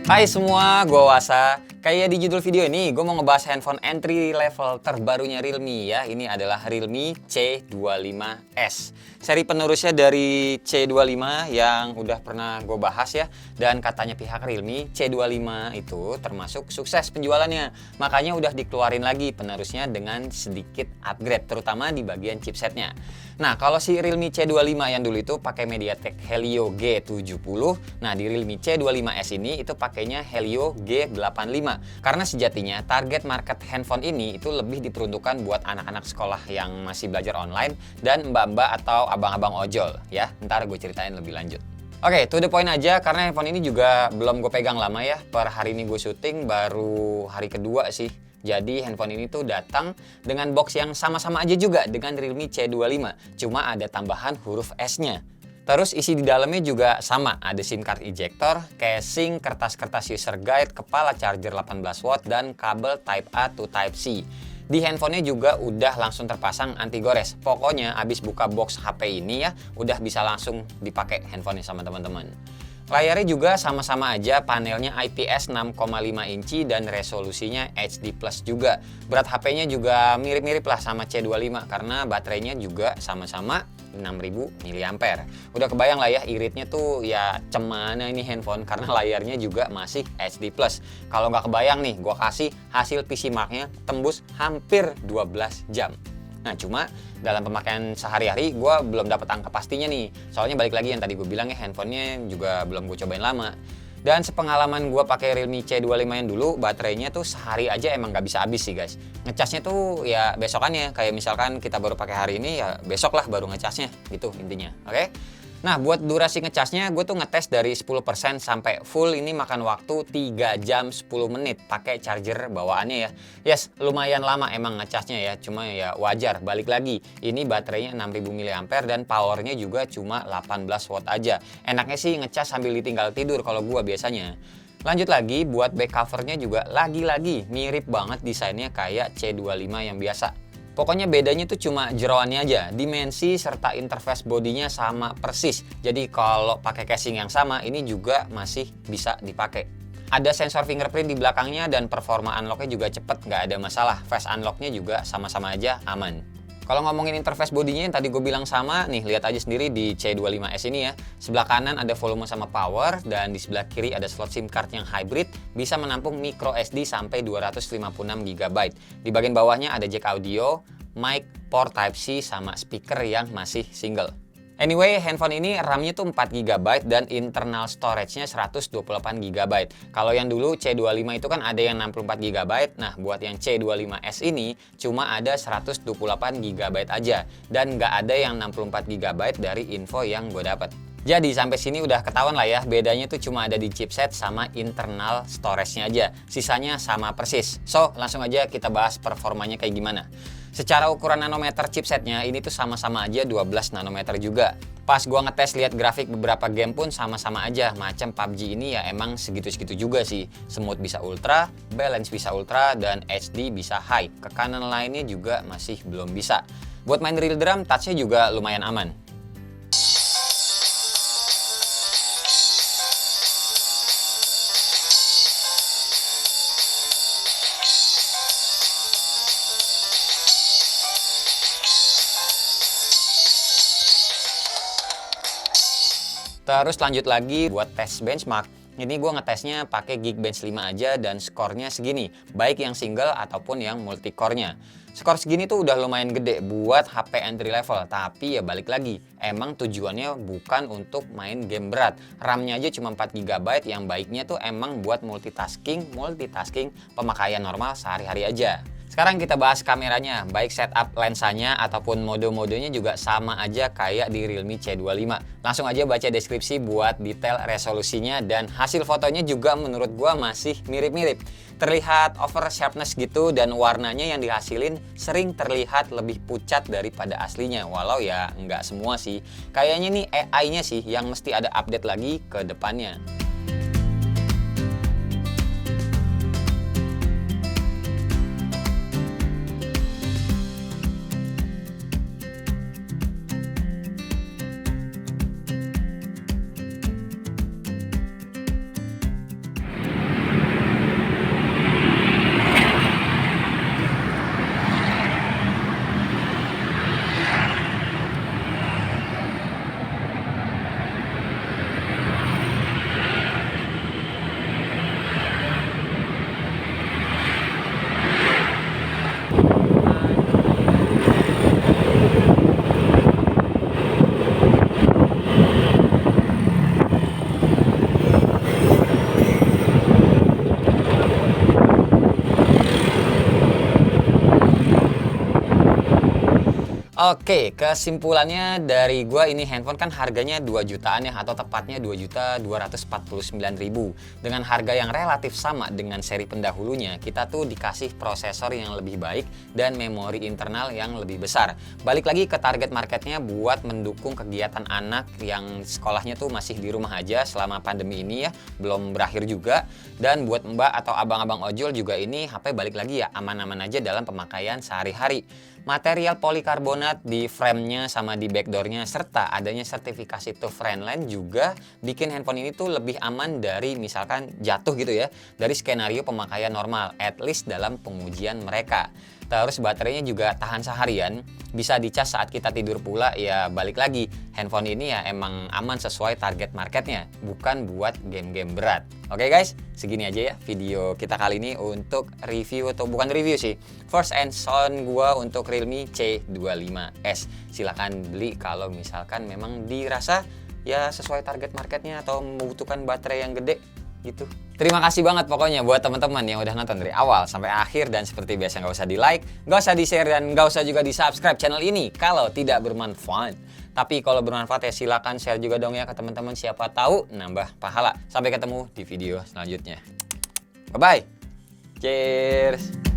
Hai semua, gue Wasa. Kayak di judul video ini, gue mau ngebahas handphone entry level terbarunya Realme ya. Ini adalah Realme C25S. Seri penerusnya dari C25 yang udah pernah gue bahas ya. Dan katanya pihak Realme, C25 itu termasuk sukses penjualannya. Makanya udah dikeluarin lagi penerusnya dengan sedikit upgrade, terutama di bagian chipsetnya. Nah, kalau si Realme C25 yang dulu itu pakai MediaTek Helio G70. Nah, di Realme C25S ini itu pakainya Helio G85. Karena sejatinya target market handphone ini itu lebih diperuntukkan buat anak-anak sekolah yang masih belajar online dan mbak-mbak atau abang-abang ojol ya. Ntar gue ceritain lebih lanjut. Oke, to the point aja karena handphone ini juga belum gue pegang lama ya. Per hari ini gue syuting baru hari kedua sih. Jadi handphone ini tuh datang dengan box yang sama-sama aja juga dengan Realme C25. Cuma ada tambahan huruf S-nya. Terus isi di dalamnya juga sama, ada SIM card ejector, casing, kertas-kertas user guide, kepala charger 18 watt, dan kabel Type A to Type C. Di handphonenya juga udah langsung terpasang anti gores. Pokoknya abis buka box HP ini ya, udah bisa langsung dipakai handphonenya sama teman-teman. Layarnya juga sama-sama aja, panelnya IPS 6,5 inci dan resolusinya HD Plus juga. Berat HP-nya juga mirip-mirip lah sama C25 karena baterainya juga sama-sama 6000 mAh. Udah kebayang lah ya iritnya tuh ya cemana ini handphone karena layarnya juga masih HD Plus. Kalau nggak kebayang nih, gua kasih hasil PC Mark-nya tembus hampir 12 jam. Nah, cuma dalam pemakaian sehari-hari gue belum dapat angka pastinya nih. Soalnya balik lagi yang tadi gue bilang ya, handphonenya juga belum gue cobain lama. Dan sepengalaman gue pakai Realme C25 yang dulu, baterainya tuh sehari aja emang gak bisa habis sih guys. Ngecasnya tuh ya besokannya, kayak misalkan kita baru pakai hari ini ya besok lah baru ngecasnya gitu intinya. Oke? Nah, buat durasi ngecasnya gue tuh ngetes dari 10% sampai full ini makan waktu 3 jam 10 menit pakai charger bawaannya ya. Yes, lumayan lama emang ngecasnya ya, cuma ya wajar. Balik lagi, ini baterainya 6000 mAh dan powernya juga cuma 18 watt aja. Enaknya sih ngecas sambil ditinggal tidur kalau gue biasanya. Lanjut lagi, buat back covernya juga lagi-lagi mirip banget desainnya kayak C25 yang biasa. Pokoknya bedanya tuh cuma jeroannya aja, dimensi serta interface bodinya sama persis. Jadi kalau pakai casing yang sama, ini juga masih bisa dipakai. Ada sensor fingerprint di belakangnya dan performa unlocknya juga cepet, nggak ada masalah. Face unlocknya juga sama-sama aja aman. Kalau ngomongin interface bodinya yang tadi gue bilang sama, nih lihat aja sendiri di C25S ini ya. Sebelah kanan ada volume sama power, dan di sebelah kiri ada slot SIM card yang hybrid, bisa menampung micro SD sampai 256 GB. Di bagian bawahnya ada jack audio, mic, port Type-C, sama speaker yang masih single. Anyway, handphone ini RAM-nya tuh 4 GB dan internal storage-nya 128 GB. Kalau yang dulu C25 itu kan ada yang 64 GB. Nah, buat yang C25S ini cuma ada 128 GB aja. Dan nggak ada yang 64 GB dari info yang gue dapat. Jadi sampai sini udah ketahuan lah ya, bedanya tuh cuma ada di chipset sama internal storage-nya aja. Sisanya sama persis. So, langsung aja kita bahas performanya kayak gimana. Secara ukuran nanometer chipsetnya ini tuh sama-sama aja 12 nanometer juga. Pas gua ngetes lihat grafik beberapa game pun sama-sama aja. Macam PUBG ini ya emang segitu-segitu juga sih. Smooth bisa ultra, balance bisa ultra, dan HD bisa high. Ke kanan lainnya juga masih belum bisa. Buat main real drum, touch-nya juga lumayan aman. Terus lanjut lagi buat tes benchmark. Ini gue ngetesnya pakai Geekbench 5 aja dan skornya segini, baik yang single ataupun yang multi-core-nya. Skor segini tuh udah lumayan gede buat HP entry level, tapi ya balik lagi, emang tujuannya bukan untuk main game berat. RAM-nya aja cuma 4 GB, yang baiknya tuh emang buat multitasking pemakaian normal sehari-hari aja. Sekarang kita bahas kameranya, baik setup lensanya ataupun mode-modenya juga sama aja kayak di Realme C25. Langsung aja baca deskripsi buat detail resolusinya, dan hasil fotonya juga menurut gua masih mirip-mirip. Terlihat over sharpness gitu, dan warnanya yang dihasilin sering terlihat lebih pucat daripada aslinya. Walau ya nggak semua sih. Kayaknya nih AI-nya sih yang mesti ada update lagi ke depannya. Oke, kesimpulannya dari gua ini handphone kan harganya 2 jutaan ya, atau tepatnya 2.249.000. Dengan harga yang relatif sama dengan seri pendahulunya, kita tuh dikasih prosesor yang lebih baik dan memori internal yang lebih besar. Balik lagi ke target marketnya buat mendukung kegiatan anak yang sekolahnya tuh masih di rumah aja selama pandemi ini ya, belum berakhir juga. Dan buat mbak atau abang-abang ojol juga ini HP balik lagi ya, aman-aman aja dalam pemakaian sehari-hari. Material polikarbonat di framenya sama di backdoornya serta adanya sertifikasi TUF Friendly juga bikin handphone ini tuh lebih aman dari misalkan jatuh gitu ya, dari skenario pemakaian normal, at least dalam pengujian mereka. Terus baterainya juga tahan seharian, bisa dicas saat kita tidur pula. Ya balik lagi, handphone ini ya emang aman sesuai target marketnya, bukan buat game-game berat. Oke guys, segini aja ya video kita kali ini untuk review, atau bukan review sih, first hands on gua untuk Realme C25s. Silahkan beli kalau misalkan memang dirasa ya sesuai target marketnya atau membutuhkan baterai yang gede gitu. Terima kasih banget pokoknya buat teman-teman yang udah nonton dari awal sampai akhir, dan seperti biasa nggak usah di like, nggak usah di share, dan nggak usah juga di subscribe channel ini kalau tidak bermanfaat. Tapi kalau bermanfaat ya silakan share juga dong ya ke teman-teman, siapa tahu nambah pahala. Sampai ketemu di video selanjutnya. Bye bye. Cheers.